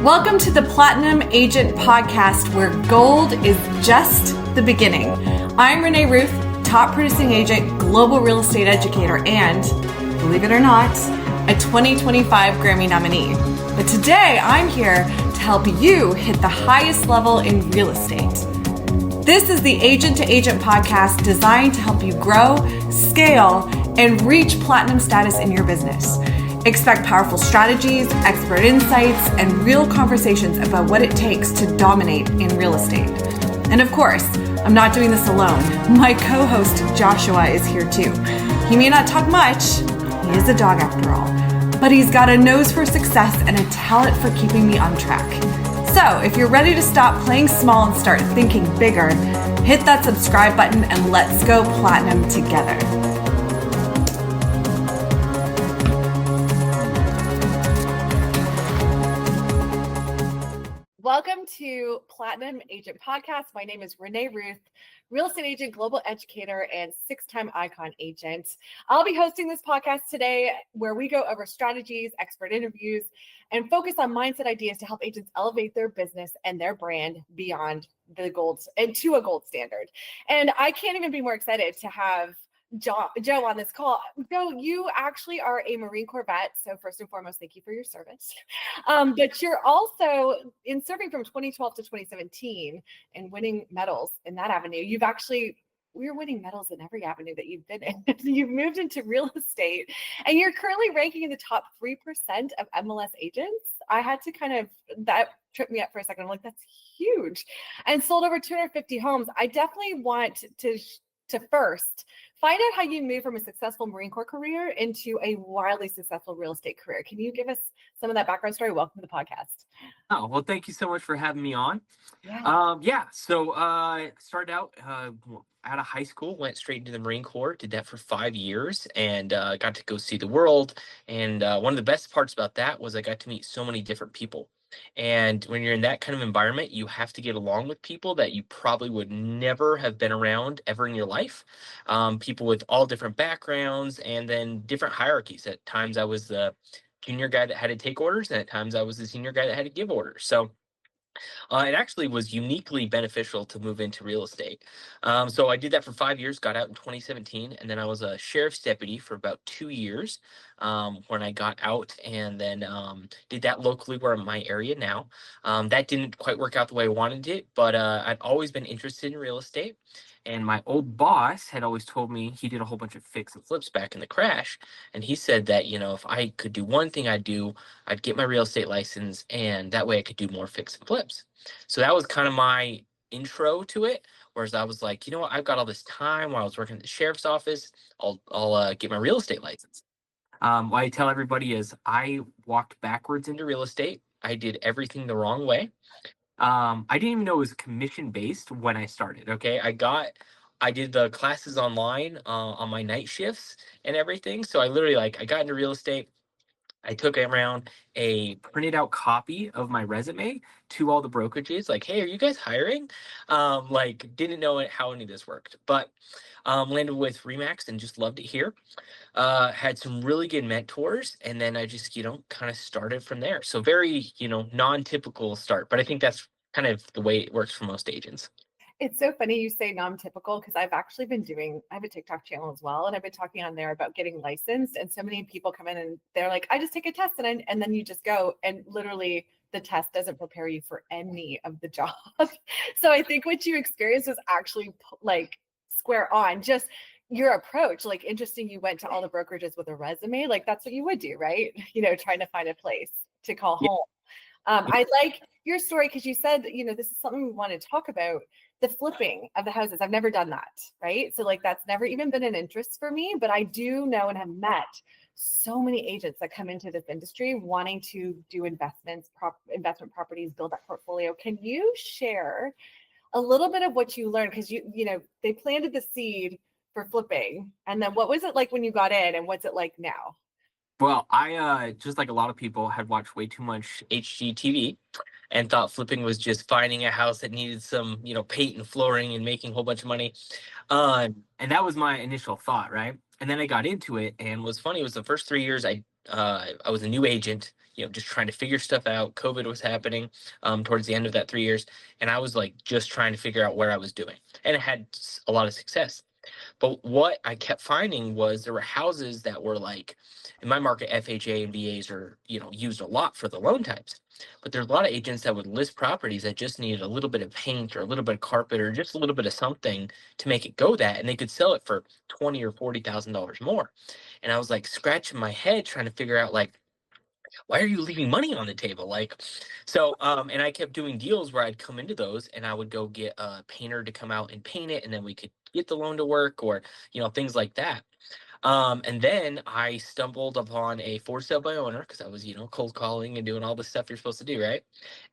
Welcome to the Platinum Agent Podcast, where gold is just the beginning. I'm Renee Ruth, top producing agent, global real estate educator, and, believe it or not, a 2025 Grammy nominee. But today I'm here to help you hit the highest level in real estate. This is the Agent to Agent podcast designed to help you grow, scale, and reach platinum status in your business. Expect powerful strategies, expert insights, and real conversations about what it takes to dominate in real estate. And of course, I'm not doing this alone. My co-host Joshua is here too. He may not talk much, he is a dog after all, but he's got a nose for success and a talent for keeping me on track. So if you're ready to stop playing small and start thinking bigger, hit that subscribe button and let's go platinum together. Welcome to Platinum Agent Podcast. My name is Renee Ruth, real estate agent, global educator, and six-time icon agent. I'll be hosting this podcast today where we go over strategies, expert interviews, and focus on mindset ideas to help agents elevate their business and their brand beyond the gold and to a gold standard. And I can't even be more excited to have Joe on this call. Joe, you actually are a Marine Corps vet. So first and foremost, thank you for your service. But you're also in serving from 2012 to 2017 and winning medals in that avenue. We're winning medals in every avenue that you've been in. You've moved into real estate and you're currently ranking in the top 3% of MLS agents. I had to that tripped me up for a second. I'm like, that's huge. And sold over 250 homes. I definitely want to first find out how you move from a successful Marine Corps career into a wildly successful real estate career. Can you give us some of that background story? Welcome to the podcast. Oh, well, thank you so much for having me on. So I started out out of high school, went straight into the Marine Corps, did that for 5 years, and got to go see the world. And one of the best parts about that was I got to meet so many different people. And when you're in that kind of environment, you have to get along with people that you probably would never have been around ever in your life. People with all different backgrounds and then different hierarchies. At times I was the junior guy that had to take orders, and at times I was the senior guy that had to give orders. So it actually was uniquely beneficial to move into real estate. So I did that for 5 years, got out in 2017, and then I was a sheriff's deputy for about 2 years when I got out, and then did that locally where I'm in my area now. That didn't quite work out the way I wanted it, but I've always been interested in real estate. And my old boss had always told me, he did a whole bunch of fix and flips back in the crash. And he said that, if I could do one thing I'd get my real estate license, and that way I could do more fix and flips. So that was kind of my intro to it. Whereas I was like, what, I've got all this time while I was working at the sheriff's office. I'll get my real estate license. What I tell everybody is I walked backwards into real estate. I did everything the wrong way. I didn't even know it was commission based when I started. Okay. I did the classes online on my night shifts and everything. So I literally I got into real estate. I took around a printed out copy of my resume to all the brokerages, like, hey, are you guys hiring? Didn't know how any of this worked, but landed with Remax and just loved it here. Had some really good mentors, and then I just, kind of started from there. So very, non-typical start, but I think that's kind of the way it works for most agents. It's so funny you say non-typical because I've actually I have a TikTok channel as well. And I've been talking on there about getting licensed. And so many people come in and they're like, I just take a test and then you just go, and literally the test doesn't prepare you for any of the jobs. So I think what you experienced was actually square on, just your approach. Interesting. You went to all the brokerages with a resume. That's what you would do, right? Trying to find a place to call home. I like your story because you said, this is something we want to talk about, the flipping of the houses. I've never done that, right? So that's never even been an interest for me, but I do know and have met so many agents that come into this industry wanting to do investment properties, build that portfolio. Can you share a little bit of what you learned? Because they planted the seed for flipping. And then what was it like when you got in, and what's it like now? Well, I just like a lot of people had watched way too much HGTV and thought flipping was just finding a house that needed some, paint and flooring and making a whole bunch of money. And that was my initial thought, right? And then I got into it, and what's funny was the first 3 years I was a new agent, just trying to figure stuff out. COVID was happening towards the end of that 3 years, and I was like just trying to figure out where I was doing, and it had a lot of success. But what I kept finding was there were houses that were like, in my market, FHA and VAs are, used a lot for the loan types. But there's a lot of agents that would list properties that just needed a little bit of paint or a little bit of carpet or just a little bit of something to make it go that, and they could sell it for $20,000 or $40,000 more. And I was like scratching my head trying to figure out like, why are you leaving money on the table? Like, so, and I kept doing deals where I'd come into those and I would go get a painter to come out and paint it, and then we could get the loan to work, or, things like that. And then I stumbled upon a for sale by owner because I was, cold calling and doing all the stuff you're supposed to do, right?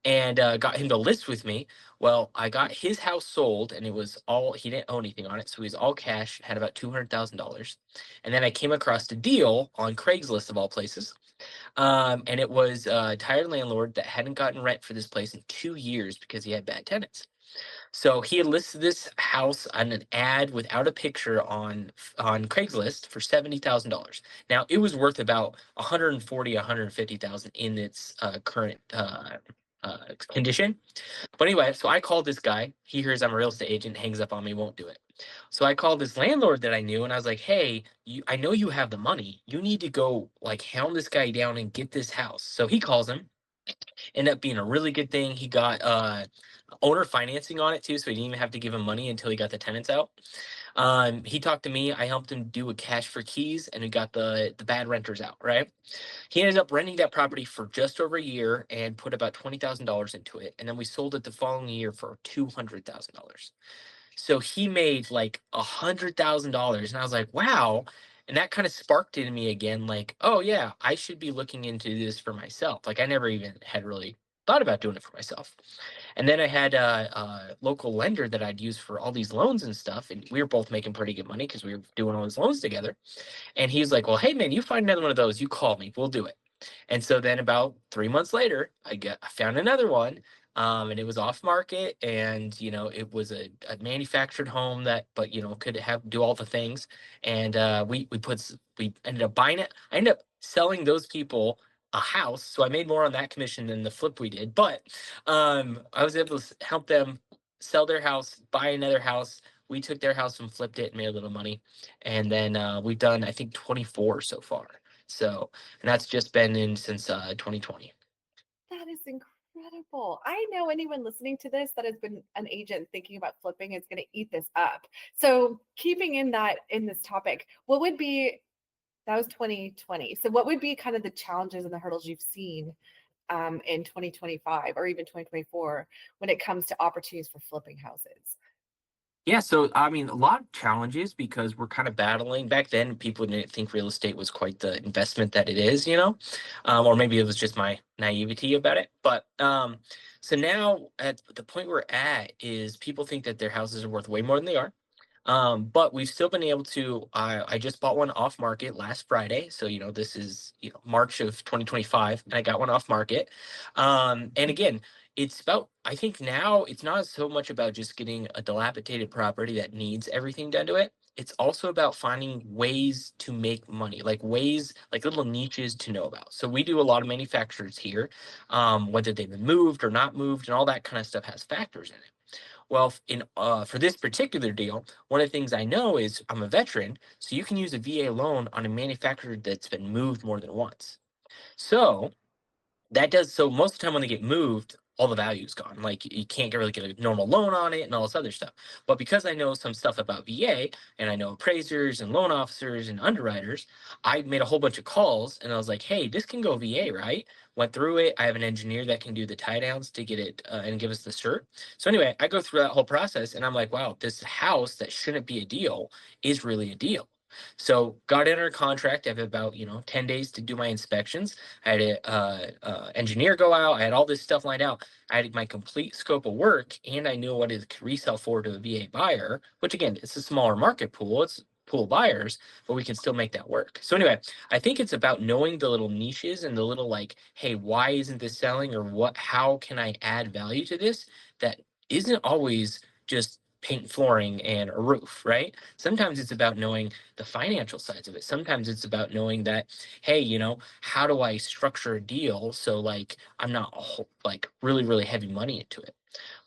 And got him to list with me. Well, I got his house sold, and it was all, he didn't own anything on it. So he was all cash, had about $200,000. And then I came across a deal on Craigslist of all places. And it was a tired landlord that hadn't gotten rent for this place in 2 years because he had bad tenants. So he had listed this house on an ad without a picture on Craigslist for $70,000. Now it was worth about 140, 150,000 in its current condition. But anyway, so I called this guy. He hears I'm a real estate agent, hangs up on me, won't do it. So I called this landlord that I knew, and I was like, "Hey, I know you have the money. You need to go like hound this guy down and get this house." So he calls him. Ended up being a really good thing. He got owner financing on it too, so he didn't even have to give him money until he got the tenants out. He talked to me. I helped him do a cash for keys, and we got the bad renters out. Right. He ended up renting that property for just over a year and put about $20,000 into it, and then we sold it the following year for $200,000. So he made like $100,000, and I was like, wow. And that kind of sparked in me again, like, oh yeah, I should be looking into this for myself. Like I never even had really thought about doing it for myself. And then I had a local lender that I'd use for all these loans and stuff, and we were both making pretty good money because we were doing all these loans together. And he's like, well, hey man, you find another one of those, you call me, we'll do it. And so then about 3 months later, I found another one, and it was off market, and it was a manufactured home that, but could do all the things. And we ended up buying it. I ended up selling those people a house, so I made more on that commission than the flip we did. But I was able to help them sell their house, buy another house. We took their house and flipped it and made a little money. And then we've done, I think, 24 so far. So, and that's just been in since 2020. That is incredible. I know anyone listening to this that has been an agent thinking about flipping is going to eat this up. So, keeping in this topic, what would be that was 2020. So, what would be kind of the challenges and the hurdles you've seen in 2025 or even 2024 when it comes to opportunities for flipping houses? Yeah, so I mean, a lot of challenges because we're kind of battling. Back then, people didn't think real estate was quite the investment that it is, or maybe it was just my naivety about it. But so now at the point we're at is people think that their houses are worth way more than they are. But we've still been able to. I just bought one off market last Friday, so this is March of 2025, and I got one off market. And again, it's about, I think now it's not so much about just getting a dilapidated property that needs everything done to it. It's also about finding ways to make money, like ways, like little niches to know about. So we do a lot of manufacturers here, whether they've been moved or not moved, and all that kind of stuff has factors in it. Well, for this particular deal, one of the things I know is I'm a veteran, so you can use a VA loan on a manufacturer that's been moved more than once. So so most of the time when they get moved, all the value's gone. Like you can't really get a normal loan on it and all this other stuff. But because I know some stuff about VA and I know appraisers and loan officers and underwriters, I made a whole bunch of calls and I was like, hey, this can go VA, right? Went through it. I have an engineer that can do the tie downs to get it and give us the cert. So anyway, I go through that whole process and I'm like, wow, this house that shouldn't be a deal is really a deal. So got in our contract. I have about 10 days to do my inspections. I had a engineer go out. I had all this stuff lined out. I had my complete scope of work, and I knew what it could resell for to a VA buyer. Which again, it's a smaller market pool. It's pool buyers, but we can still make that work. So anyway, I think it's about knowing the little niches and the little like, hey, why isn't this selling, or what? How can I add value to this that isn't always just paint flooring and a roof, right? Sometimes it's about knowing the financial sides of it. Sometimes it's about knowing that, hey, how do I structure a deal so like I'm not like really, really heavy money into it.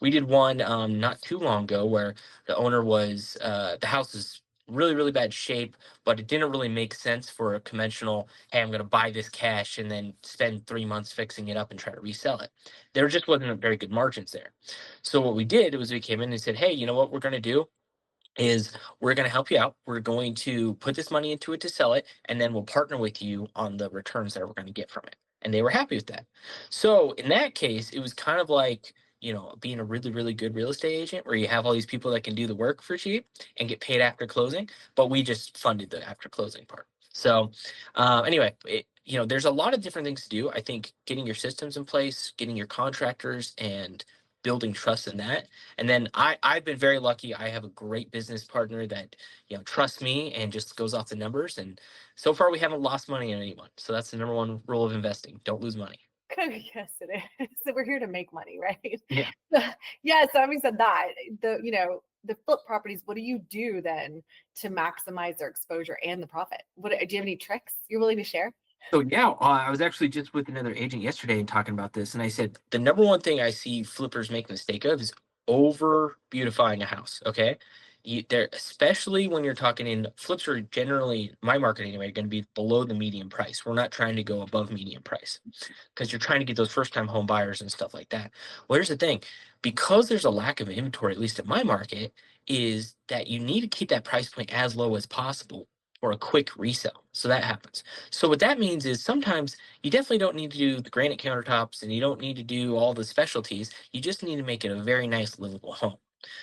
We did one not too long ago where the owner was the house is really, really bad shape, but it didn't really make sense for a conventional, hey, I'm going to buy this cash and then spend 3 months fixing it up and try to resell it. There just wasn't a very good margins there. So what we did was we came in and said, hey, you know what we're going to do is we're going to help you out. We're going to put this money into it to sell it, and then we'll partner with you on the returns that we're going to get from it. And they were happy with that. So in that case, it was kind of like, being a really, really good real estate agent where you have all these people that can do the work for cheap and get paid after closing, but we just funded the after closing part. So anyway, there's a lot of different things to do. I think getting your systems in place, getting your contractors, and building trust in that. And then I've been very lucky. I have a great business partner that, trusts me and just goes off the numbers. And so far we haven't lost money on anyone. So that's the number one rule of investing. Don't lose money. Yes, it is. So we're here to make money, right? Yeah. Yeah. So having said that, the flip properties, what do you do then to maximize their exposure and the profit? Do you have any tricks you're willing to share? So yeah, I was actually just with another agent yesterday and talking about this, and I said the number one thing I see flippers make a mistake of is over beautifying a house. Okay, there, especially when you're talking in flips, are generally my market anyway going to be below the median price. We're not trying to go above median price because you're trying to get those first time home buyers and stuff like that. Well, here's the thing, because there's a lack of inventory, at least in my market, is that you need to keep that price point as low as possible for a quick resale. So that happens. So what that means is sometimes you definitely don't need to do the granite countertops and you don't need to do all the specialties. You just need to make it a very nice livable home.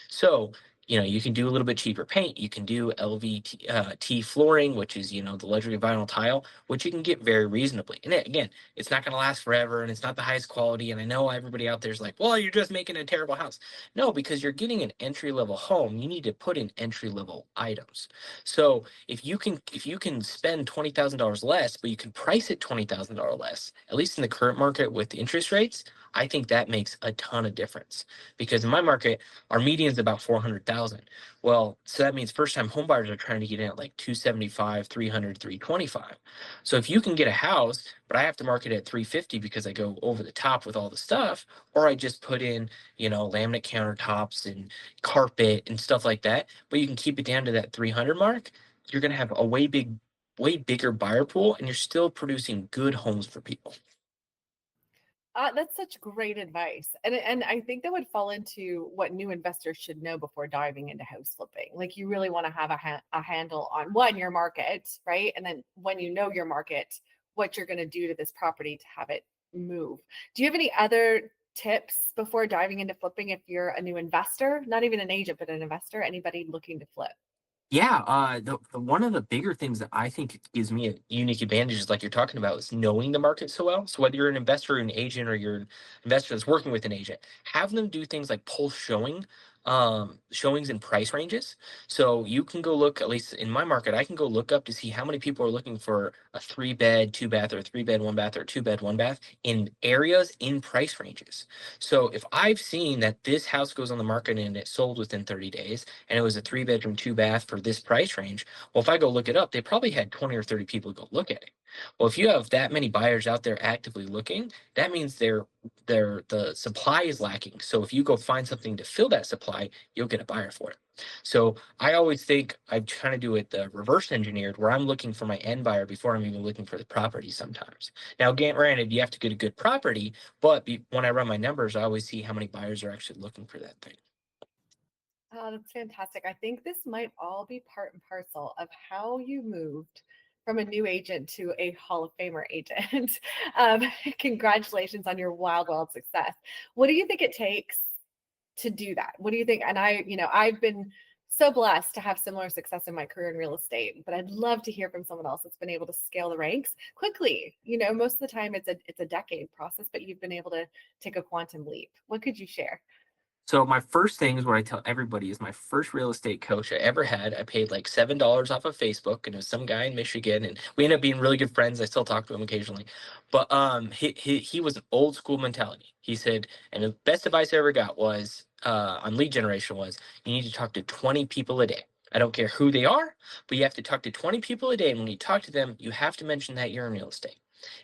So, you can do a little bit cheaper paint. You can do LVT flooring, which is, the luxury vinyl tile, which you can get very reasonably. And again, it's not going to last forever and it's not the highest quality. And I know everybody out there is like, well, you're just making a terrible house. No, because you're getting an entry level home, you need to put in entry level items. So if you can spend $20,000 less, but you can price it $20,000 less, at least in the current market with the interest rates, I think that makes a ton of difference. Because in my market, our median is about 400,000. Well, so that means first time homebuyers are trying to get in at like 275, 300, 325. So if you can get a house, but I have to market it at 350 because I go over the top with all the stuff, or I just put in, laminate countertops and carpet and stuff like that, but you can keep it down to that 300 mark, you're going to have a way bigger buyer pool, and you're still producing good homes for people. That's such great advice. And I think that would fall into what new investors should know before diving into house flipping. Like you really want to have a handle on one, your market, right? And then when you know your market, what you're going to do to this property to have it move. Do you have any other tips before diving into flipping if you're a new investor, not even an agent, but an investor, anybody looking to flip? Yeah, the one of the bigger things that I think gives me a unique advantage is like you're talking about is knowing the market so well. So whether you're an investor, an agent, or you're an investor that's working with an agent, have them do things like pulse showings and price ranges. So you can go look, at least in my market, I can go look up to see how many people are looking for a 3 bed, 2 bath, or a 3 bed, 1 bath, or 2 bed, 1 bath in areas in price ranges. So if I've seen that this house goes on the market and it sold within 30 days, and it was a 3 bedroom, 2 bath for this price range. Well, if I go look it up, they probably had 20 or 30 people go look at it. Well, if you have that many buyers out there actively looking, that means the supply is lacking. So if you go find something to fill that supply, you'll get a buyer for it. So I always think I'm trying to do it the reverse engineered, where I'm looking for my end buyer before I'm even looking for the property sometimes. Now, granted, you have to get a good property, but when I run my numbers, I always see how many buyers are actually looking for that thing. Oh, that's fantastic. I think this might all be part and parcel of how you moved from a new agent to a Hall of Famer agent. Um, Congratulations on your wild, wild success. What do you think it takes to do that? What do you think? And I've been so blessed to have similar success in my career in real estate, but I'd love to hear from someone else that's been able to scale the ranks quickly. Most of the time it's a decade process, but you've been able to take a quantum leap. What could you share? So my first thing is what I tell everybody is my first real estate coach I ever had. I paid like $7 off of Facebook, and it was some guy in Michigan, and we ended up being really good friends. I still talk to him occasionally, but he was an old school mentality. He said, and the best advice I ever got was on lead generation was you need to talk to 20 people a day. I don't care who they are, but you have to talk to 20 people a day, and when you talk to them, you have to mention that you're in real estate.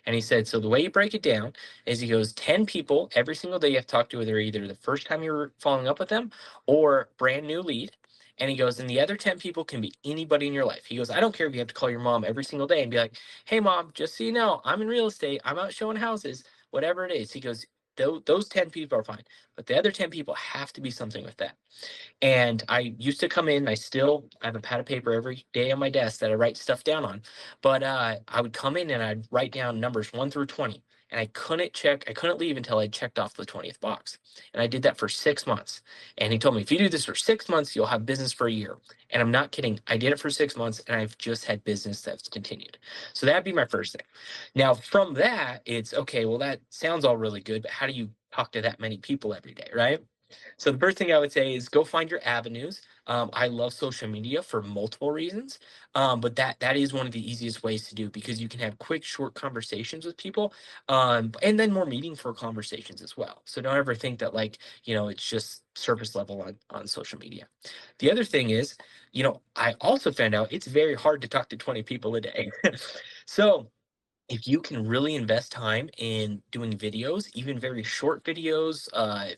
And he said, so the way you break it down is he goes 10 people every single day you have to talk to, they're either the first time you're following up with them or brand new lead. And he goes, and the other 10 people can be anybody in your life. He goes, I don't care if you have to call your mom every single day and be like, hey, mom, just so you know, I'm in real estate. I'm out showing houses, whatever it is. He goes, those 10 people are fine. But the other 10 people have to be something with that. And I used to come in, I have a pad of paper every day on my desk that I write stuff down on. But I would come in and I'd write down numbers 1 through 20. And I couldn't leave until I checked off the 20th box. And I did that for 6 months. And he told me, if you do this for 6 months, you'll have business for a year. And I'm not kidding. I did it for 6 months and I've just had business that's continued. So that'd be my first thing. Now, from that, it's okay, well, that sounds all really good, but how do you talk to that many people every day, right? So the first thing I would say is go find your avenues. I love social media for multiple reasons, but that is one of the easiest ways to do because you can have quick, short conversations with people, and then more meaningful conversations as well. So don't ever think that it's just surface level on social media. The other thing is, I also found out it's very hard to talk to 20 people a day. So if you can really invest time in doing videos, even very short videos,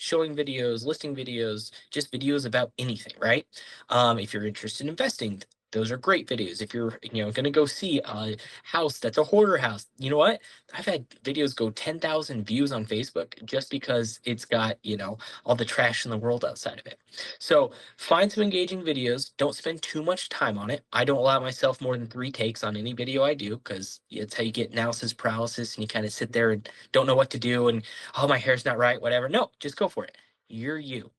showing videos, listing videos, just videos about anything, right? If you're interested in investing, those are great videos. If you're, going to go see a house that's a hoarder house, you know what? I've had videos go 10,000 views on Facebook just because it's got, all the trash in the world outside of it. So find some engaging videos. Don't spend too much time on it. I don't allow myself more than 3 takes on any video I do because it's how you get analysis paralysis and you kind of sit there and don't know what to do and, oh, my hair's not right, whatever. No, just go for it. You're you.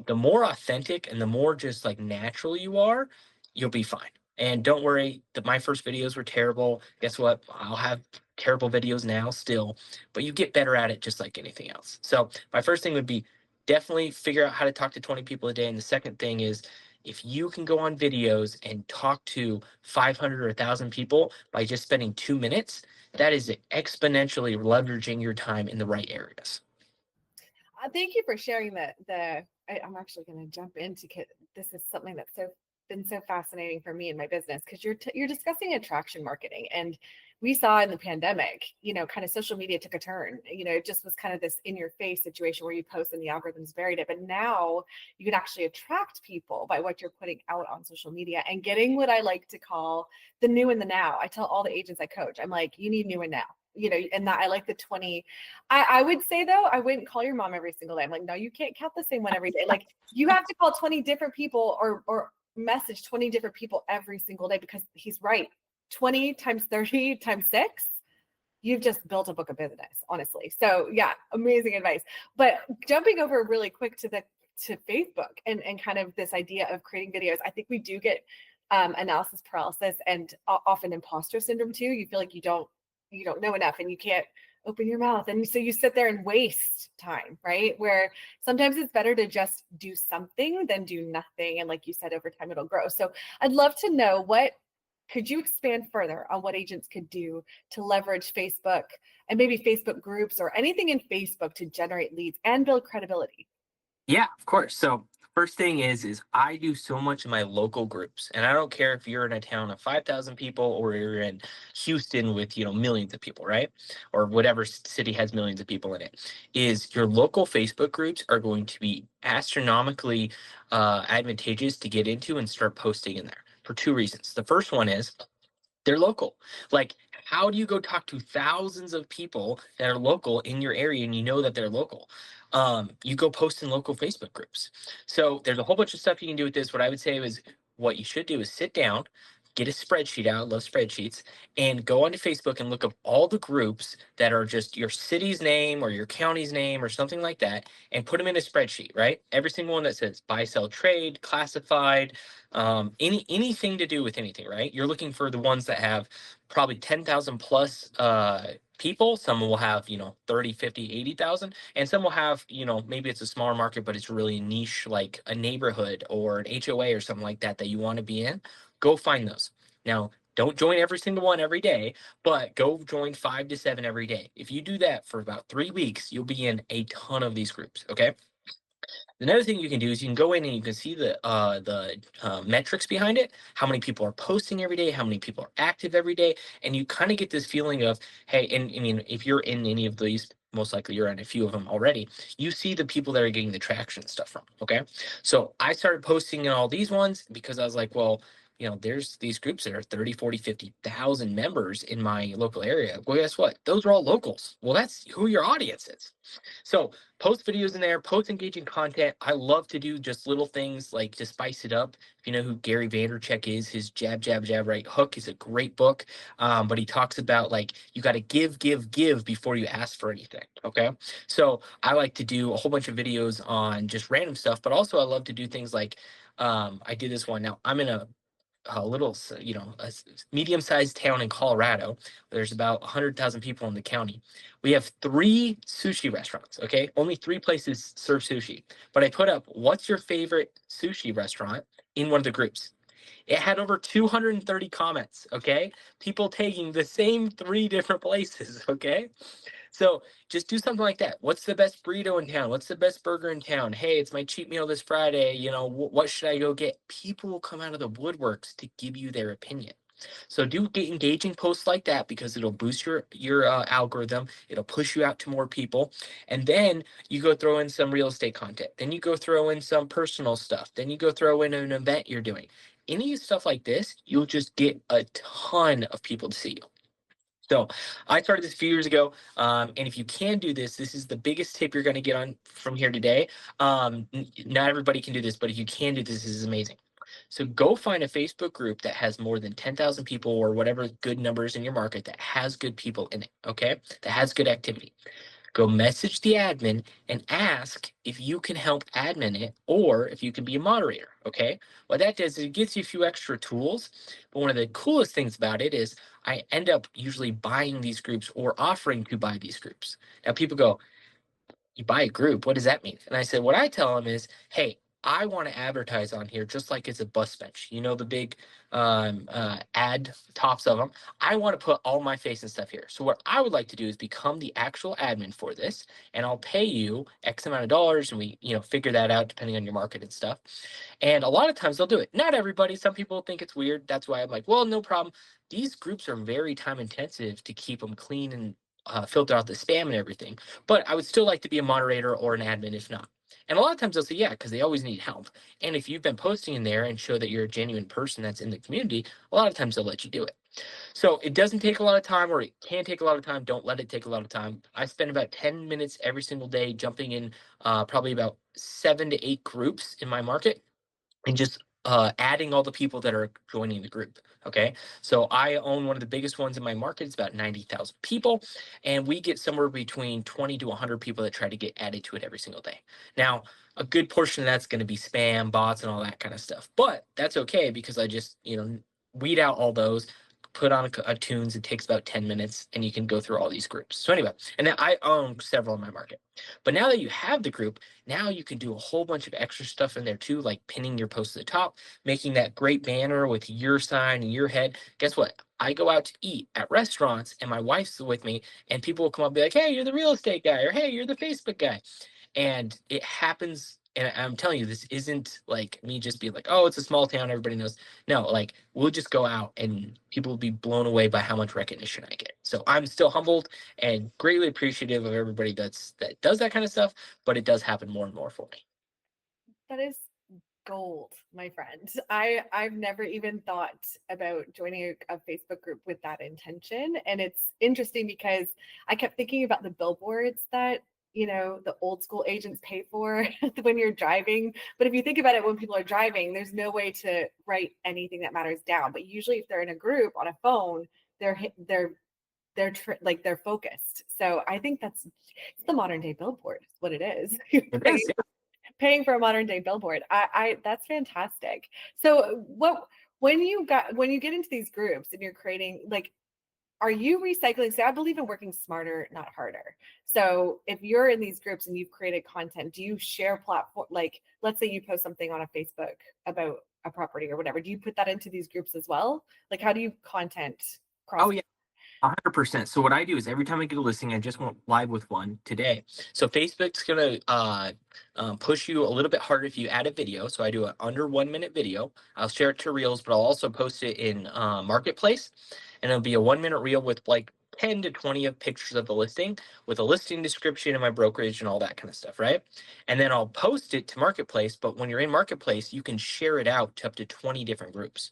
The more authentic and the more just like natural you are, you'll be fine. And don't worry that my first videos were terrible. Guess what? I'll have terrible videos now still, but you get better at it just like anything else. So my first thing would be definitely figure out how to talk to 20 people a day. And the second thing is if you can go on videos and talk to 500 or 1,000 people by just spending 2 minutes, that is exponentially leveraging your time in the right areas. Thank you for sharing I'm actually going to jump into this is something that's been so fascinating for me in my business because you're discussing attraction marketing, and we saw in the pandemic, kind of social media took a turn. It just was kind of this in your face situation where you post and the algorithms varied it, but now you can actually attract people by what you're putting out on social media and getting what I like to call the new and the now. I tell all the agents I coach, I'm like, you need new and now. And that I like the 20. I would say though, I wouldn't call your mom every single day. I'm like, no, you can't count the same one every day. Like you have to call 20 different people or message 20 different people every single day because he's right. 20 times 30 times 6, you've just built a book of business, honestly. So yeah, amazing advice. But jumping over really quick to Facebook and kind of this idea of creating videos, I think we do get analysis paralysis and often imposter syndrome too. You feel like you don't know enough and you can't open your mouth. And so you sit there and waste time, right? Where sometimes it's better to just do something than do nothing. And like you said, over time, it'll grow. So I'd love to know could you expand further on what agents could do to leverage Facebook and maybe Facebook groups or anything in Facebook to generate leads and build credibility? Yeah, of course. So first thing is I do so much in my local groups, and I don't care if you're in a town of 5,000 people or you're in Houston with millions of people, right? Or whatever city has millions of people in it. Is your local Facebook groups are going to be astronomically advantageous to get into and start posting in there for 2 reasons. The first one is they're local. Like, how do you go talk to thousands of people that are local in your area and you know that they're local? You go post in local Facebook groups. So there's a whole bunch of stuff you can do with this. What I would say is what you should do is sit down, get a spreadsheet out, love spreadsheets, and go onto Facebook and look up all the groups that are just your city's name or your county's name or something like that, and put them in a spreadsheet, right? Every single one that says buy, sell, trade, classified, anything to do with anything, right? You're looking for the ones that have probably 10,000 plus people. Some will have, 30, 50, 80,000, and some will have, maybe it's a smaller market, but it's really niche, like a neighborhood or an HOA or something like that you want to be in. Go find those. Now, don't join every single one every day, but go join 5 to 7 every day. If you do that for about 3 weeks, you'll be in a ton of these groups. Okay. Another thing you can do is you can go in and you can see the metrics behind it, how many people are posting every day, how many people are active every day, and you kind of get this feeling of, hey, and I mean, if you're in any of these, most likely you're in a few of them already, you see the people that are getting the traction stuff from. Okay, so I started posting in all these ones because I was like, well, there's these groups that are 30, 40, 50,000 members in my local area. Well, guess what? Those are all locals. Well, that's who your audience is. So post videos in there, post engaging content. I love to do just little things like to spice it up. If you know who Gary Vaynerchuk is, his Jab, Jab, Jab, Right Hook is a great book. But he talks about like you got to give, give, give before you ask for anything. Okay. So I like to do a whole bunch of videos on just random stuff, but also I love to do things like I did this one. Now I'm in a little, a medium-sized town in Colorado. There's about 100,000 people in the county. We have 3 sushi restaurants, okay? Only 3 places serve sushi. But I put up, what's your favorite sushi restaurant in one of the groups? It had over 230 comments, okay? People taking the same 3 different places, okay? So just do something like that. What's the best burrito in town? What's the best burger in town? Hey, it's my cheat meal this Friday. What should I go get? People will come out of the woodworks to give you their opinion. So do get engaging posts like that because it'll boost your algorithm. It'll push you out to more people, and then you go throw in some real estate content. Then you go throw in some personal stuff. Then you go throw in an event you're doing. Any stuff like this, you'll just get a ton of people to see you. So I started this a few years ago, and if you can do this, this is the biggest tip you're going to get on from here today. Not everybody can do this, but if you can do this, this is amazing. So go find a Facebook group that has more than 10,000 people or whatever good numbers in your market that has good people in it, okay? That has good activity. Go message the admin and ask if you can help admin it or if you can be a moderator, okay? What that does is it gives you a few extra tools, but one of the coolest things about it is I end up usually buying these groups or offering to buy these groups. Now people go, you buy a group, what does that mean? And I said, what I tell them is, hey, I want to advertise on here just like it's a bus bench. You know, the big ad tops of them. I want to put all my face and stuff here. So what I would like to do is become the actual admin for this, and I'll pay you X amount of dollars, and we, figure that out depending on your market and stuff. And a lot of times they'll do it. Not everybody. Some people think it's weird. That's why I'm like, well, no problem. These groups are very time intensive to keep them clean and filter out the spam and everything. But I would still like to be a moderator or an admin if not. And a lot of times they'll say, yeah, because they always need help. And if you've been posting in there and show that you're a genuine person that's in the community, a lot of times they'll let you do it. So it doesn't take a lot of time, or it can take a lot of time. Don't let it take a lot of time. I spend about 10 minutes every single day jumping in probably about 7 to 8 groups in my market and just adding all the people that are joining the group. Okay. So I own one of the biggest ones in my market. It's about 90,000 people. And we get somewhere between 20 to 100 people that try to get added to it every single day. Now, a good portion of that's going to be spam, bots, and all that kind of stuff. But that's okay because I just, weed out all those, put on a tunes. It takes about 10 minutes and you can go through all these groups. So anyway, and then I own several in my market. But now that you have the group, now you can do a whole bunch of extra stuff in there too, like pinning your post to the top, making that great banner with your sign and your head. Guess what? I go out to eat at restaurants and my wife's with me, and people will come up and be like, hey, you're the real estate guy, or hey, you're the Facebook guy. And it happens. And I'm telling you, this isn't like me just being like, oh, it's a small town, everybody knows. No, like we'll just go out and people will be blown away by how much recognition I get. So I'm still humbled and greatly appreciative of everybody that does that kind of stuff, but it does happen more and more for me. That is gold, my friend. I've never even thought about joining a Facebook group with that intention. And it's interesting because I kept thinking about the billboards that the old school agents pay for when you're driving. But if you think about it, when people are driving, there's no way to write anything that matters down. But usually if they're in a group on a phone, they're focused. So I think it's the modern day billboard is what it is. Paying for a modern day billboard. I that's fantastic. So when you get into these groups and you're creating, like, are you recycling? So I believe in working smarter, not harder. So if you're in these groups and you've created content, do you share platform, like let's say you post something on a Facebook about a property or whatever, do you put that into these groups as well? Like how do you content cross? Oh yeah. 100%. So what I do is every time I get a listing, I just went live with one today. So Facebook's gonna push you a little bit harder if you add a video. So I do an under 1 minute video. I'll share it to Reels, but I'll also post it in Marketplace, and it'll be a 1 minute reel with like 10 to 20 of pictures of the listing with a listing description and my brokerage and all that kind of stuff, right? And then I'll post it to Marketplace. But when you're in Marketplace, you can share it out to up to 20 different groups.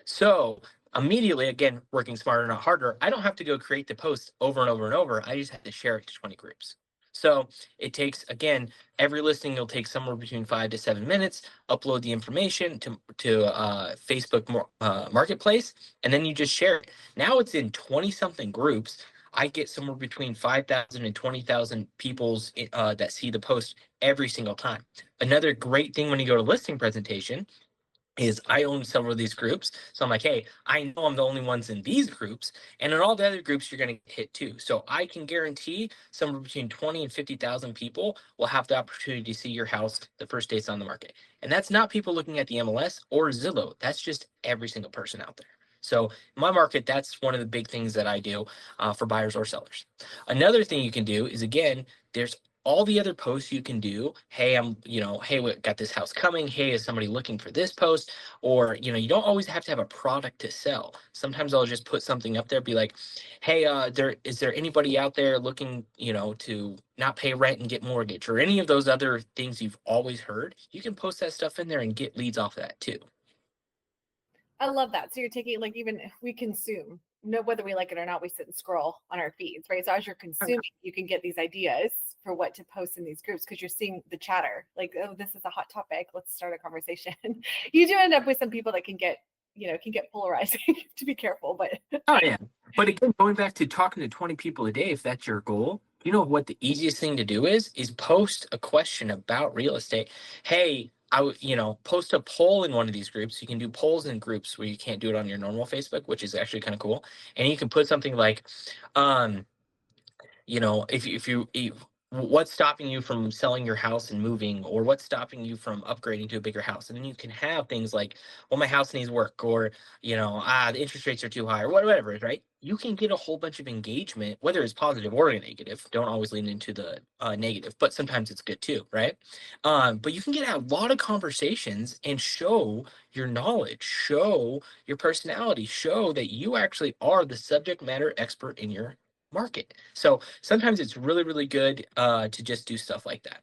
So immediately, again, working smarter, not harder, I don't have to go create the post over and over and over. I just have to share it to 20 groups. So it takes, again, every listing will take somewhere between 5 to 7 minutes, upload the information to Facebook Marketplace, and then you just share it. Now it's in 20 something groups. I get somewhere between 5,000 and 20,000 people's that see the post every single time. Another great thing when you go to listing presentation is I own several of these groups. So I'm like, hey, I know I'm the only ones in these groups. And in all the other groups, you're going to hit too. So I can guarantee somewhere between 20 and 50,000 people will have the opportunity to see your house the first day it's on the market. And that's not people looking at the MLS or Zillow. That's just every single person out there. So in my market, that's one of the big things that I do for buyers or sellers. Another thing you can do is, again, there's all the other posts you can do. Hey, hey, we got this house coming. Hey, is somebody looking for this post? Or, you don't always have to have a product to sell. Sometimes I'll just put something up there, be like, hey, is there anybody out there looking, to not pay rent and get mortgage, or any of those other things you've always heard? You can post that stuff in there and get leads off of that too. I love that. So you're taking, like, even if we consume, whether we like it or not, we sit and scroll on our feeds, right? So as you're consuming, you can get these ideas for what to post in these groups because you're seeing the chatter. Like, oh, this is a hot topic. Let's start a conversation. You do end up with some people that can get polarizing. To be careful, but Oh yeah. But again, going back to talking to 20 people a day, if that's your goal, what the easiest thing to do is post a question about real estate. Hey, post a poll in one of these groups. You can do polls in groups where you can't do it on your normal Facebook, which is actually kind of cool. And you can put something like, if what's stopping you from selling your house and moving, or what's stopping you from upgrading to a bigger house? And then you can have things like, well, my house needs work, or the interest rates are too high, or whatever, right? You can get a whole bunch of engagement, whether it's positive or negative. Don't always lean into the negative, but sometimes it's good too, right? But you can get a lot of conversations and show your knowledge, show your personality, show that you actually are the subject matter expert in your market. So sometimes it's really, really good to just do stuff like that.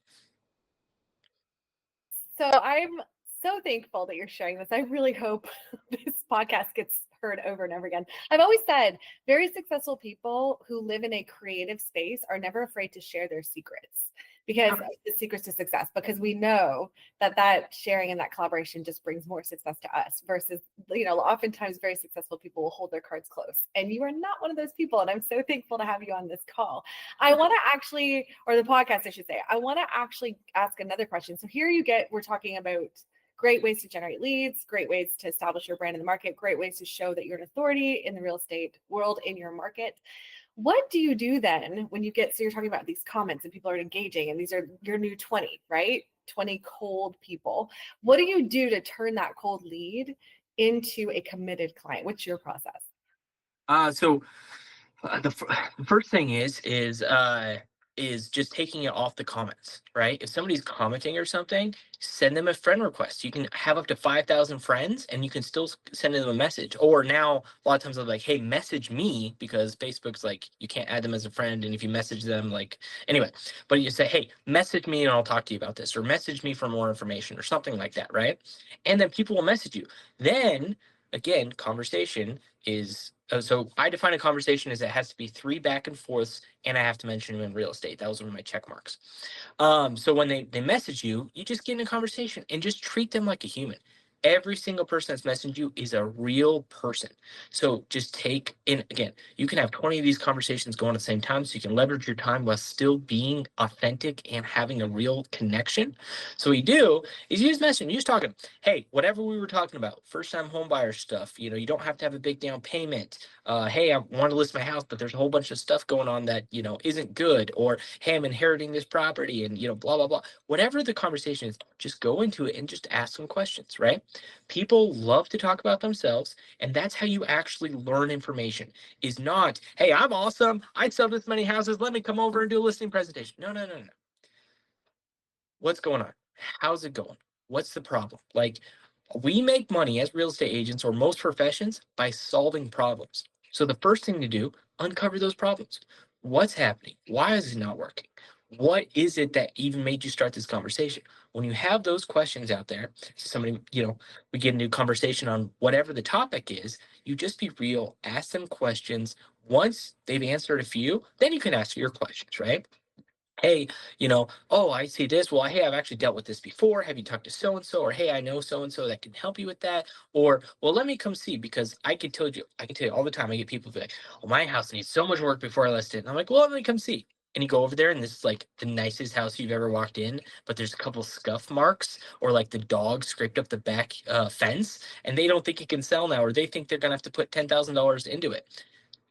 so I'm so thankful that you're sharing this. I really hope this podcast gets heard over and over again. I've always said very successful people who live in a creative space are never afraid to share their secrets, because the secrets to success, because we know that sharing and that collaboration just brings more success to us versus, oftentimes very successful people will hold their cards close. And you are not one of those people. And I'm so thankful to have you on this call. I want to actually, or the podcast, I should say, I want to actually ask another question. So here we're talking about great ways to generate leads, great ways to establish your brand in the market, great ways to show that you're an authority in the real estate world in your market. What do you do then when so you're talking about these comments and people are engaging, and these are your new 20, right? 20 cold people. What do you do to turn that cold lead into a committed client? What's your process? So the first thing is just taking it off the comments, right? If somebody's commenting or something, send them a friend request. You can have up to 5,000 friends and you can still send them a message. Or now a lot of times I'm like, hey, message me, because Facebook's like, you can't add them as a friend. And if you message them, anyway, but you say, hey, message me and I'll talk to you about this, or message me for more information or something like that, right? And then people will message you. Then again, conversation is, so I define a conversation as it has to be 3 back and forths, and I have to mention them in real estate. That was one of my check marks. So when they message you, you just get in a conversation and just treat them like a human. Every single person that's messaged you is a real person. So just take in, again, you can have 20 of these conversations going at the same time, so you can leverage your time while still being authentic and having a real connection. So what you do is you just message, you just talking, hey, whatever we were talking about, first time home buyer stuff, you don't have to have a big down payment. Hey, I want to list my house, but there's a whole bunch of stuff going on that, isn't good. Or, hey, I'm inheriting this property and, blah, blah, blah. Whatever the conversation is, just go into it and just ask some questions, right? People love to talk about themselves, and that's how you actually learn information. Is not, hey, I'm awesome, I sell this many houses, let me come over and do a listing presentation. No, no, no, no. What's going on? How's it going? What's the problem? Like, we make money as real estate agents, or most professions, by solving problems. So the first thing to do, uncover those problems. What's happening? Why is it not working? What is it that even made you start this conversation? When you have those questions out there, somebody, we get a new conversation on whatever the topic is, you just be real, ask them questions. Once they've answered a few, then you can ask your questions, right? Hey, oh, I see this. Well, hey, I've actually dealt with this before. Have you talked to so and so? Or hey, I know so and so that can help you with that. Or, well, let me come see, because I can tell you all the time. I get people be like, oh, my house needs so much work before I list it. And I'm like, well, let me come see. And you go over there, and this is like the nicest house you've ever walked in, but there's a couple scuff marks, or like the dog scraped up the back fence, and they don't think it can sell now, or they think they're gonna have to put $10,000 into it.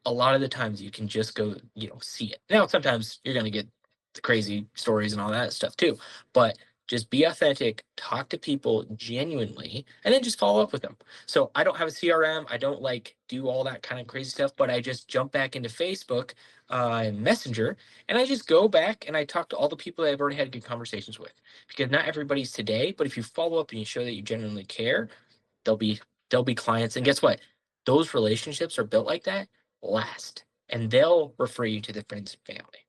A lot of the times you can just go, see it. Now, sometimes you're going to get the crazy stories and all that stuff too, but just be authentic, talk to people genuinely, and then just follow up with them. So I don't have a CRM. I don't do all that kind of crazy stuff, but I just jump back into Facebook and Messenger, and I just go back and I talk to all the people that I've already had good conversations with, because not everybody's today, but if you follow up and you show that you genuinely care, they'll be they'll be clients. And guess what? Those relationships are built like that, last, and they'll refer you to the friends and family.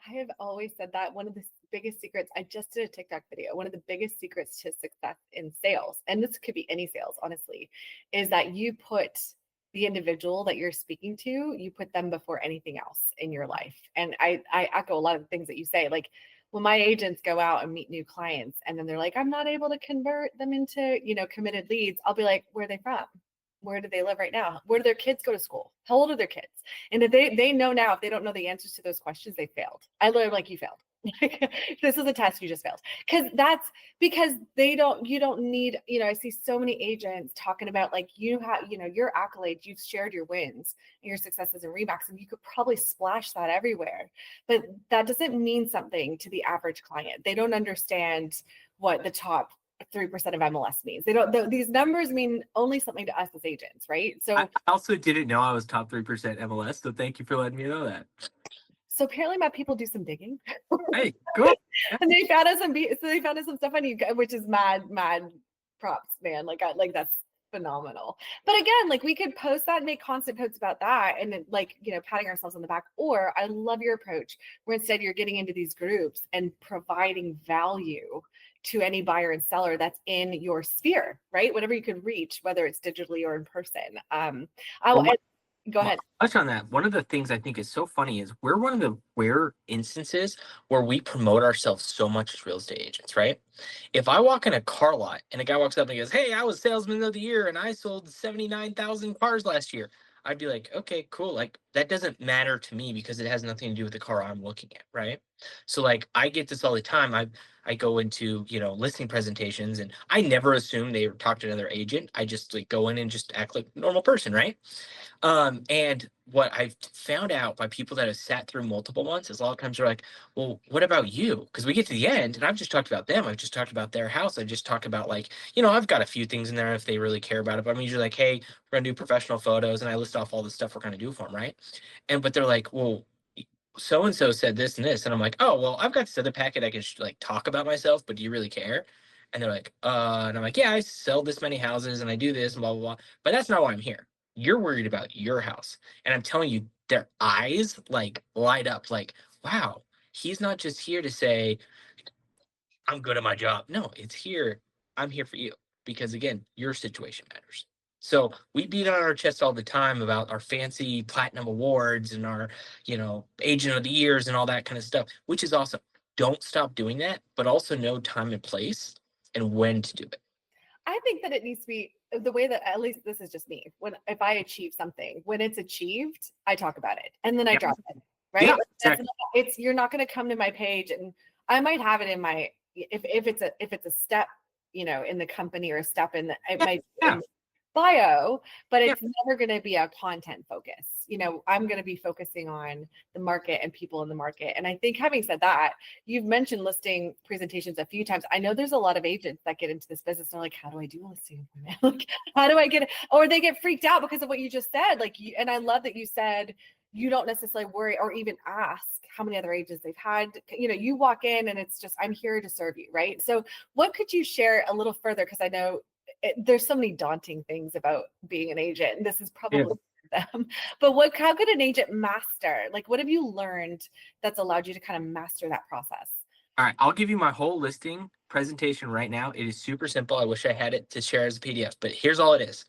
I have always said that one of the biggest secrets, I just did a TikTok video. One of the biggest secrets to success in sales, and this could be any sales, honestly, is that you put the individual that you're speaking to, you put them before anything else in your life. And I echo a lot of the things that you say. Like, when my agents go out and meet new clients and then they're like, I'm not able to convert them into, committed leads, I'll be like, where are they from? Where do they live right now? Where do their kids go to school? How old are their kids? And if they know now, if they don't know the answers to those questions, they failed. I literally like, you failed. This is a test, you just failed. Because you don't need, I see so many agents talking about you have, your accolades, you've shared your wins and your successes and Remax, and you could probably splash that everywhere. But that doesn't mean something to the average client. They don't understand what the top 3% of MLS means. They don't, these numbers mean only something to us as agents, right? So I also didn't know I was top 3% MLS, so thank you for letting me know that. So apparently my people do some digging. Hey, cool. And they found us some stuff on you, which is mad props, man. That's phenomenal. But again, we could post that and make constant posts about that, and then patting ourselves on the back. Or I love your approach where instead you're getting into these groups and providing value to any buyer and seller that's in your sphere, right? Whatever you could reach, whether it's digitally or in person. Go ahead. Touch on that. One of the things I think is so funny is we're one of the rare instances where we promote ourselves so much as real estate agents, right? If I walk in a car lot and a guy walks up and he goes, hey, I was salesman of the year and I sold 79,000 cars last year, I'd be like, okay, cool. That doesn't matter to me because it has nothing to do with the car I'm looking at, right? So I get this all the time. I go into, listing presentations, and I never assume they talk to another agent. I just go in and just act like a normal person, right? And what I've found out by people that have sat through multiple ones is a lot of times they're like, well, what about you? Because we get to the end and I've just talked about them. I've just talked about their house. I just talked about I've got a few things in there if they really care about it. But I'm usually like, hey, we're going to do professional photos. And I list off all the stuff we're going to do for them, right? But they're like, well, so-and-so said this and this. And I'm like, oh, well, I've got this other packet I can talk about myself, but do you really care? And they're like, and I'm like, yeah, I sell this many houses and I do this and blah, blah, blah. But that's not why I'm here. You're worried about your house. And I'm telling you, their eyes light up wow, he's not just here to say, I'm good at my job. No, it's here. I'm here for you. Because again, your situation matters. So we beat on our chest all the time about our fancy platinum awards and our, agent of the years and all that kind of stuff, which is awesome. Don't stop doing that, but also know time and place and when to do it. I think that it needs to be the way that, at least this is just me. If I achieve something, when it's achieved, I talk about it and then I drop it. Right? Yeah, Like, exactly. you're not going to come to my page, and I might have it in my, if it's a step, in the company, or a step in it Yeah, might yeah, in the bio, but yeah. it's never going to be a content focus. I'm going to be focusing on the market and people in the market. And I think, having said that, you've mentioned listing presentations a few times. I know there's a lot of agents that get into this business. They're like, how do I do a listing appointment? Like, how do I get it? Or they get freaked out because of what you just said. Like, and I love that you said you don't necessarily worry or even ask how many other agents they've had. You walk in and it's just, I'm here to serve you, right? So what could you share a little further? Because I know there's so many daunting things about being an agent, and this is probably them. But how could an agent master? Like, what have you learned that's allowed you to kind of master that process? All right, I'll give you my whole listing presentation right now. It is super simple. I wish I had it to share as a PDF, but here's all it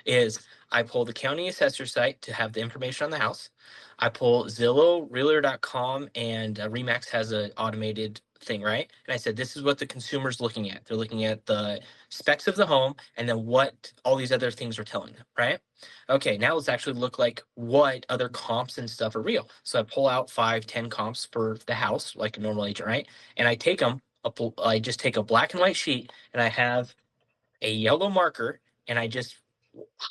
is I pull the county assessor site to have the information on the house. I pull Zillow, Realtor.com, and Remax has an automated thing, right? And I said, this is what the consumer's looking at. They're looking at the specs of the home and then what all these other things are telling them, right? Okay, now let's actually look like what other comps and stuff are real. So I pull out 5, 10 comps for the house, like a normal agent, right? And I take them, I just take a black and white sheet and I have a yellow marker and I just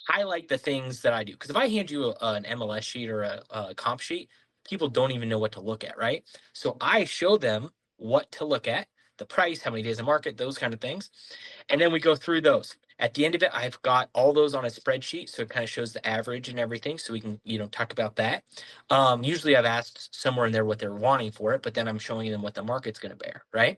highlight the things that I do. Because if I hand you an MLS sheet or a comp sheet, people don't even know what to look at, right? So I show them what to look at, the price, how many days of market, those kind of things. And then we go through those. At the end of it, I've got all those on a spreadsheet. So it kind of shows the average and everything. So we can, talk about that. Usually I've asked somewhere in there what they're wanting for it, but then I'm showing them what the market's going to bear, right?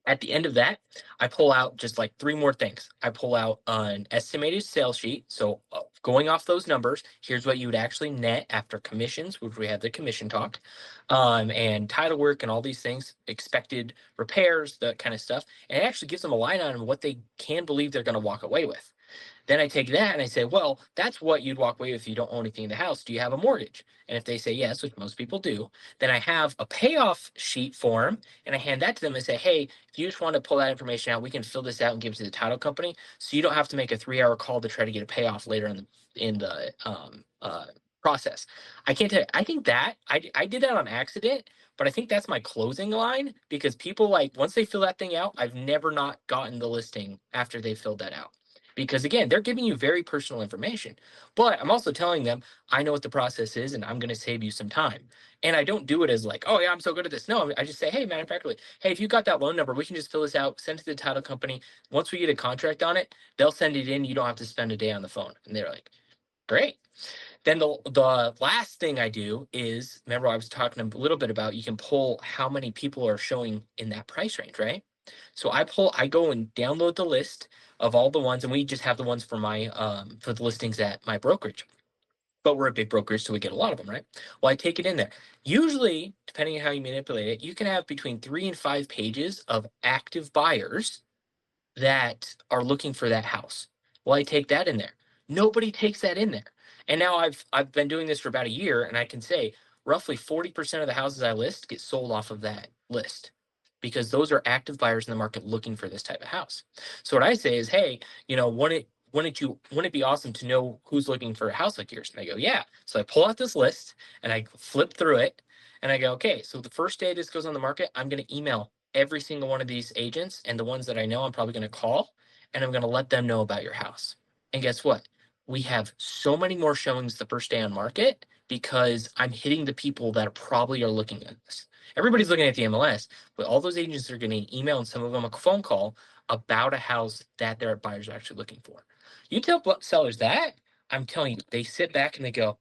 At the end of that, I pull out just like 3 more things. I pull out an estimated sales sheet. So going off those numbers, here's what you would actually net after commissions, which we have the commission talk, and title work and all these things, expected repairs, that kind of stuff. And it actually gives them a line on what they can believe they're going to walk away with. Then I take that and I say, well, that's what you'd walk away with if you don't own anything in the house. Do you have a mortgage? And if they say yes, which most people do, then I have a payoff sheet form and I hand that to them and say, hey, if you just want to pull that information out, we can fill this out and give it to the title company. So you don't have to make a 3-hour call to try to get a payoff later in the process. I can't tell you, I think that I did that on accident, but I think that's my closing line because people, like, once they fill that thing out, I've never not gotten the listing after they filled that out. Because again, they're giving you very personal information, but I'm also telling them I know what the process is and I'm going to save you some time. And I don't do it as like, oh yeah, I'm so good at this. No, I just say, hey, matter of factly, hey, if you got that loan number, we can just fill this out, send it to the title company. Once we get a contract on it, they'll send it in. You don't have to spend a day on the phone. And they're like, great. Then the last thing I do is, remember I was talking a little bit about, you can pull how many people are showing in that price range, right? So I go and download the list of all the ones, and we just have the ones for for the listings at my brokerage. But we're a big brokerage, so we get a lot of them, right? Well, I take it in there. Usually, depending on how you manipulate it, you can have between 3 and 5 pages of active buyers that are looking for that house. Well, I take that in there. Nobody takes that in there. And now I've been doing this for about a year, and I can say roughly 40% of the houses I list get sold off of that list because those are active buyers in the market looking for this type of house. So what I say is, hey, wouldn't it be awesome to know who's looking for a house like yours? And I go, yeah. So I pull out this list and I flip through it and I go, okay, so the first day this goes on the market, I'm going to email every single one of these agents, and the ones that I know I'm probably going to call and I'm going to let them know about your house. And guess what? We have so many more showings the first day on market because I'm hitting the people that probably are looking at this. Everybody's looking at the MLS, but all those agents are getting an email and some of them a phone call about a house that their buyers are actually looking for. You tell sellers that, I'm telling you, they sit back and they go,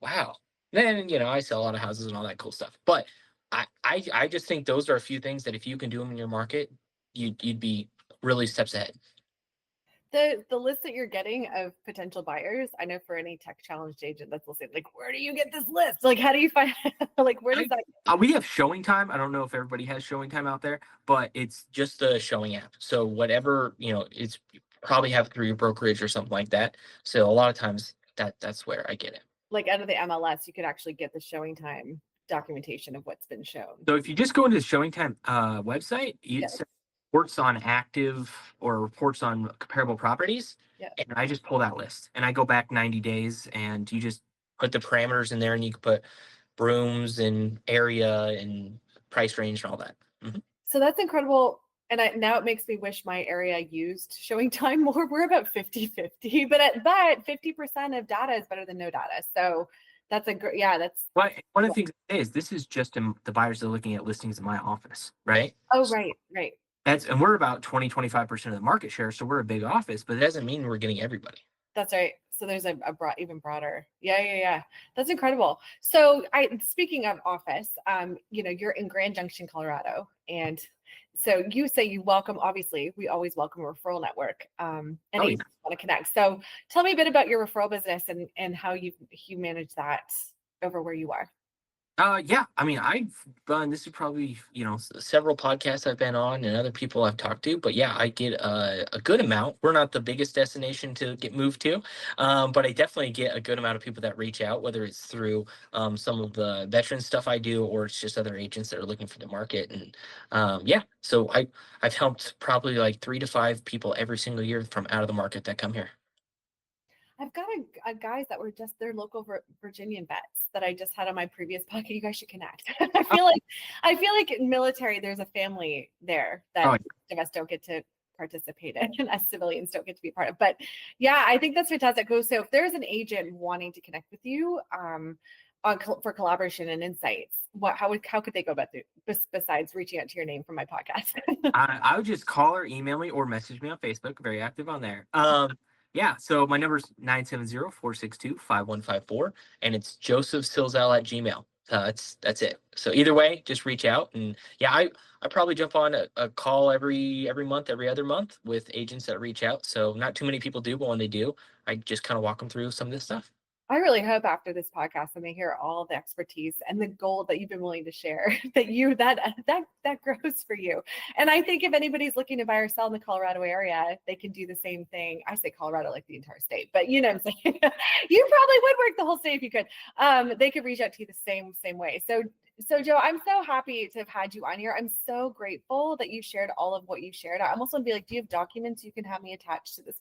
wow. Then, I sell a lot of houses and all that cool stuff. But I just think those are a few things that if you can do them in your market, you'd be really steps ahead. The list that you're getting of potential buyers, I know for any tech challenged agent that's listening, like, where do you get this list? Like, how do you find like, where does that we have Showing Time. I don't know if everybody has Showing Time out there, but it's just the showing app. So whatever, it's probably have through your brokerage or something like that. So a lot of times that's where I get it. Like, out of the MLS, you could actually get the showing time documentation of what's been shown. So if you just go into the Showing Time website, Yes. reports on active or reports on comparable properties. Yeah. And I just pull that list and I go back 90 days and you just put the parameters in there and you can put rooms and area and price range and all that. Mm-hmm. So that's incredible. And now it makes me wish my area used showing time more. We're about 50-50, but 50% of data is better than no data. So that's a great, that's. Well, one of the things is this is just the buyers that are looking at listings in my office, right? Oh, right. And we're about 20-25% of the market share. So we're a big office, but it doesn't mean we're getting everybody. That's right. So there's a broad, even broader. Yeah. That's incredible. So speaking of office, you're in Grand Junction, Colorado. And so you say you welcome, obviously, we always welcome a referral network. And want to connect. So tell me a bit about your referral business and how you manage that over where you are. Yeah. I mean, I've done, this is probably, several podcasts I've been on and other people I've talked to, but yeah, I get a good amount. We're not the biggest destination to get moved to, but I definitely get a good amount of people that reach out, whether it's through some of the veteran stuff I do, or it's just other agents that are looking for the market. And so I've helped probably like 3 to 5 people every single year from out of the market that come here. I've got a guys that were just their local Virginian vets that I just had on my previous podcast. You guys should connect. I feel like in military, there's a family there that most of us don't get to participate in, and us civilians don't get to be part of. But yeah, I think that's fantastic. So if there's an agent wanting to connect with you for collaboration and insights, how could they go about besides reaching out to your name from my podcast? I would just call or email me or message me on Facebook. Very active on there. Yeah, so my number is 970-462-5154, and it's Joseph Silzell at Gmail. That's it. So either way, just reach out. And yeah, I probably jump on a call every month, every other month with agents that reach out. So not too many people do, but when they do, I just kind of walk them through some of this stuff. I really hope after this podcast and they hear all the expertise and the gold that you've been willing to share that grows for you. And I think if anybody's looking to buy or sell in the Colorado area, they can do the same thing. I say Colorado like the entire state, but you know what I'm saying? You probably would work the whole state if you could. They could reach out to you the same way. So Joe, I'm so happy to have had you on here. I'm so grateful that you shared all of what you shared. I almost want to be like, do you have documents you can have me attached to this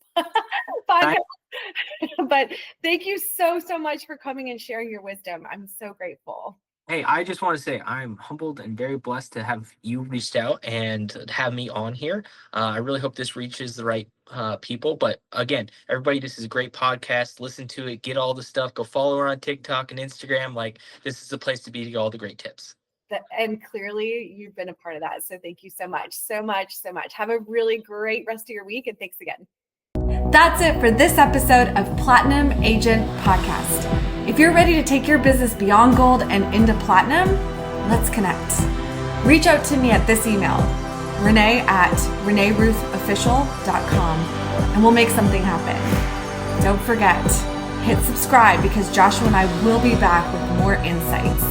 podcast? But thank you so much for coming and sharing your wisdom. I'm so grateful. Hey, I just want to say I'm humbled and very blessed to have you reached out and have me on here. I really hope this reaches the right people. But again, everybody, this is a great podcast. Listen to it. Get all the stuff. Go follow her on TikTok and Instagram. Like, this is the place to be to get all the great tips. And clearly, you've been a part of that. So thank you so much. Have a really great rest of your week. And thanks again. That's it for this episode of Platinum Agent Podcast. If you're ready to take your business beyond gold and into platinum, let's connect. Reach out to me at this email, Renee@ReneeRuthOfficial.com, and we'll make something happen. Don't forget, hit subscribe because Joshua and I will be back with more insights.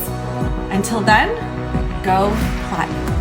Until then, go platinum.